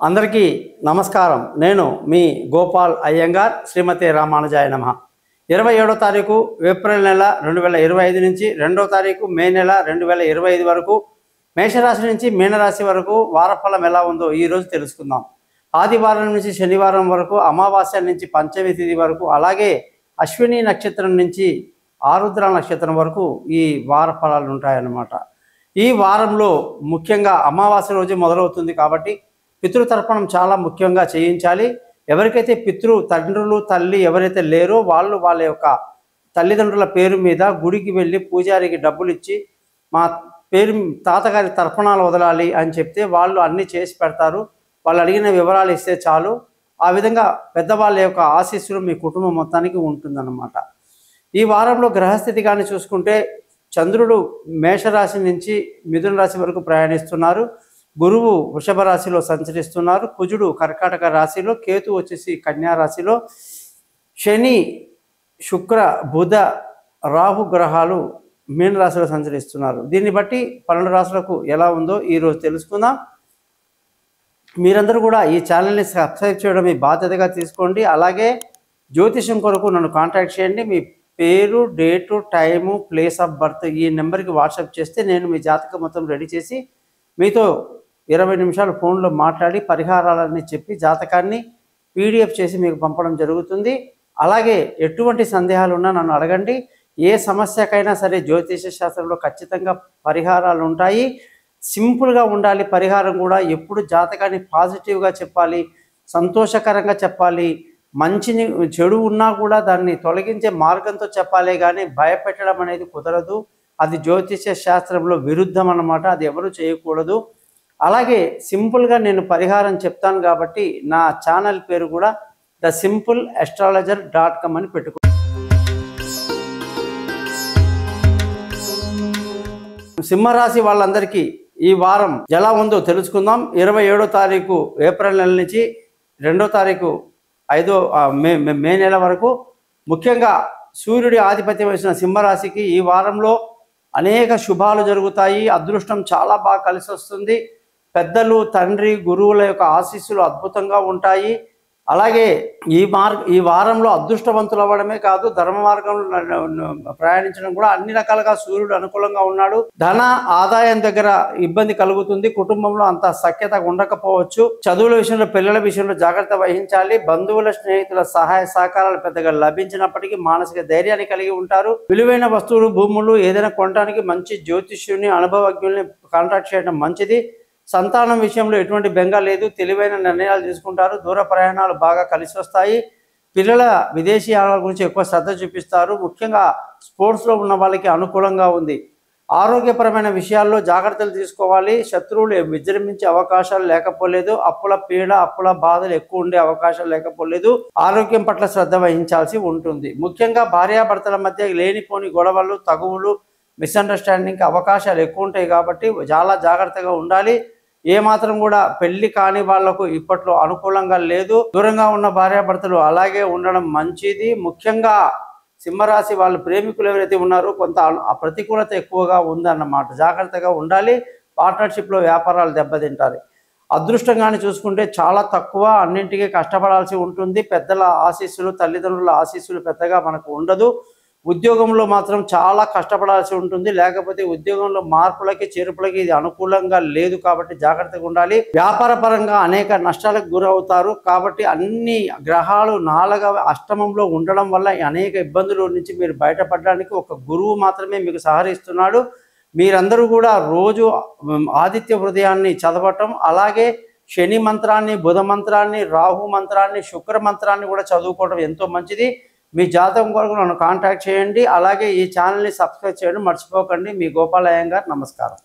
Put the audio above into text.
అందరికీ నమస్కారం. నేను మీ గోపాల్ అయ్యంగార్. శ్రీమతి రామానుజాయ నమః. 27వ తారీఖు ఏప్రిల్ నెల 2025 నుంచి 2వ తారీఖు మే నెల 2025 వరకు మేషరాశి నుంచి మీనరాశి వరకు వారఫలం ఎలా ఉందో ఈరోజు తెలుసుకుందాం. ఆదివారం నుంచి శనివారం వరకు, అమావాస్య నుంచి పంచమి తిథి వరకు, అలాగే అశ్విని నక్షత్రం నుంచి ఆరుద్ర నక్షత్రం వరకు ఈ వార ఫలాలు ఉంటాయన్నమాట. ఈ వారంలో ముఖ్యంగా అమావాస్య రోజు మొదలవుతుంది కాబట్టి పితృతర్పణం చాలా ముఖ్యంగా చేయించాలి. ఎవరికైతే తండ్రులు తల్లి ఎవరైతే లేరో వాళ్ళు వాళ్ళ యొక్క తల్లిదండ్రుల పేరు మీద గుడికి వెళ్ళి పూజారికి డబ్బులు ఇచ్చి మా పేరు తాతగారి తర్పణాలు వదలాలి అని చెప్తే వాళ్ళు అన్నీ చేసి పెడతారు. వాళ్ళు అడిగిన వివరాలు ఇస్తే చాలు. ఆ విధంగా పెద్దవాళ్ళ యొక్క ఆశీస్సులు మీ కుటుంబం మొత్తానికి ఉంటుందన్నమాట. ఈ వారంలో గ్రహస్థితి కానీ చూసుకుంటే చంద్రుడు మేషరాశి నుంచి మిథున రాశి వరకు ప్రయాణిస్తున్నారు. గురువు వృషభ రాశిలో సంచరిస్తున్నారు. కుజుడు కర్కాటక రాశిలో, కేతు వచ్చేసి కన్యా రాశిలో, శని శుక్ర బుధ రాహు గ్రహాలు మీన రాశిలో సంచరిస్తున్నారు. దీన్ని బట్టి 12 రాశులకు ఎలా ఉందో ఈరోజు తెలుసుకుందాం. మీరందరూ కూడా ఈ ఛానల్ని సబ్స్క్రైబ్ చేయడం మీ బాధ్యతగా తీసుకోండి. అలాగే జ్యోతిషం కొరకు నన్ను కాంటాక్ట్ చేయండి. మీ పేరు, date, time, place of birth ఈ నెంబర్కి వాట్సాప్ చేస్తే నేను మీ జాతకం మొత్తం రెడీ చేసి మీతో 20 నిమిషాలు ఫోన్లో మాట్లాడి పరిహారాలన్నీ చెప్పి జాతకాన్ని పీడిఎఫ్ చేసి మీకు పంపడం జరుగుతుంది. అలాగే ఎటువంటి సందేహాలు ఉన్నా నన్ను అడగండి. ఏ సమస్యకైనా సరే జ్యోతిష శాస్త్రంలో ఖచ్చితంగా పరిహారాలు ఉంటాయి. సింపుల్గా ఉండాలి. పరిహారం కూడా ఎప్పుడు జాతకాన్ని పాజిటివ్గా చెప్పాలి, సంతోషకరంగా చెప్పాలి. మంచిని చెడు ఉన్నా కూడా దాన్ని తొలగించే మార్గంతో చెప్పాలి, కానీ భయపెట్టడం అనేది కుదరదు. అది జ్యోతిష శాస్త్రంలో విరుద్ధం అన్నమాట. అది ఎవరు చేయకూడదు. అలాగే సింపుల్గా నేను పరిహారం చెప్తాను కాబట్టి నా ఛానల్ పేరు కూడా thesimple.astrologer.com అని పెట్టుకో. సింహరాశి వాళ్ళందరికీ ఈ వారం ఎలా ఉందో తెలుసుకుందాం. 27వ తారీఖు ఏప్రిల్ నెల నుంచి 2వ తారీఖు మే నెల వరకు ముఖ్యంగా సూర్యుడి ఆధిపత్యం వహించిన సింహరాశికి ఈ వారంలో అనేక శుభాలు జరుగుతాయి. అదృష్టం చాలా బాగా కలిసి వస్తుంది. పెద్దలు, తండ్రి, గురువుల యొక్క ఆశీస్సులు అద్భుతంగా ఉంటాయి. అలాగే ఈ వారంలో అదృష్టవంతులు అవ్వడమే కాదు, ధర్మ మార్గంలో ప్రయాణించడం కూడా అన్ని రకాలుగా సూర్యుడు అనుకూలంగా ఉన్నాడు. ధన ఆదాయం దగ్గర ఇబ్బంది కలుగుతుంది. కుటుంబంలో అంత సఖ్యత ఉండకపోవచ్చు. చదువుల విషయంలో, పిల్లల విషయంలో జాగ్రత్త వహించాలి. బంధువుల, స్నేహితుల సహాయ సహకారాలు పెద్దగా లభించినప్పటికీ మానసిక ధైర్యాన్ని కలిగి ఉంటారు. విలువైన వస్తువులు, భూములు ఏదైనా కొనడానికి మంచి జ్యోతిష్యుని, అనుభవజ్ఞుల్ని కాంటాక్ట్ చేయడం మంచిది. సంతానం విషయంలో ఎటువంటి బెంగ లేదు. తెలివైన నిర్ణయాలు తీసుకుంటారు. దూర ప్రయాణాలు బాగా కలిసి వస్తాయి. పిల్లల విదేశీయాల గురించి ఎక్కువ శ్రద్ధ చూపిస్తారు. ముఖ్యంగా స్పోర్ట్స్లో ఉన్న వాళ్ళకి అనుకూలంగా ఉంది. ఆరోగ్యపరమైన విషయాల్లో జాగ్రత్తలు తీసుకోవాలి. శత్రువులు విజృంభించే అవకాశాలు లేకపోలేదు. అప్పుల పీడ, అప్పుల బాధలు ఎక్కువ ఉండే అవకాశాలు లేకపోలేదు. ఆరోగ్యం పట్ల శ్రద్ధ వహించాల్సి ఉంటుంది. ముఖ్యంగా భార్యాభర్తల మధ్య లేనిపోని గొడవలు, తగువులు, మిస్అండర్స్టాండింగ్కి అవకాశాలు ఎక్కువ ఉంటాయి కాబట్టి చాలా జాగ్రత్తగా ఉండాలి. ఏమాత్రం కూడా పెళ్లి కాని వాళ్లకు ఇప్పట్లో అనుకూలంగా లేదు. దూరంగా ఉన్న భార్యాభర్తలు అలాగే ఉండడం మంచిది. ముఖ్యంగా సింహరాశి వాళ్ళు ప్రేమికులు ఎవరైతే ఉన్నారో కొంత ప్రతికూలత ఎక్కువగా ఉందన్నమాట. జాగ్రత్తగా ఉండాలి. పార్ట్నర్షిప్లో వ్యాపారాలు దెబ్బతింటారు. అదృష్టంగానే చూసుకుంటే చాలా తక్కువ. అన్నింటికీ కష్టపడాల్సి ఉంటుంది. పెద్దల ఆశీస్సులు, తల్లిదండ్రుల ఆశీస్సులు పెద్దగా మనకు ఉండదు. ఉద్యోగంలో మాత్రం చాలా కష్టపడాల్సి ఉంటుంది. లేకపోతే ఉద్యోగంలో మార్పులకి, చేర్పులకి ఇది అనుకూలంగా లేదు కాబట్టి జాగ్రత్తగా ఉండాలి. వ్యాపార పరంగా అనేక నష్టాలకు గురవుతారు. కాబట్టి అన్ని గ్రహాలు 4వ అష్టమంలో ఉండడం వల్ల అనేక ఇబ్బందుల నుంచి మీరు బయటపడడానికి ఒక గురువు మాత్రమే మీకు సహకరిస్తున్నాడు. మీరందరూ కూడా రోజు ఆదిత్య హృదయాన్ని చదవటం, అలాగే శని మంత్రాన్ని, బుధ మంత్రాన్ని, రాహు మంత్రాన్ని, శుక్ర మంత్రాన్ని కూడా చదువుకోవడం ఎంతో మంచిది. మీ జాతకం కొరకు నన్ను కాంటాక్ట్ చేయండి. అలాగే ఈ ఛానల్ని సబ్స్క్రైబ్ చేయడం మర్చిపోకండి. మీ గోపాల్ అయ్యంగార్. నమస్కారం.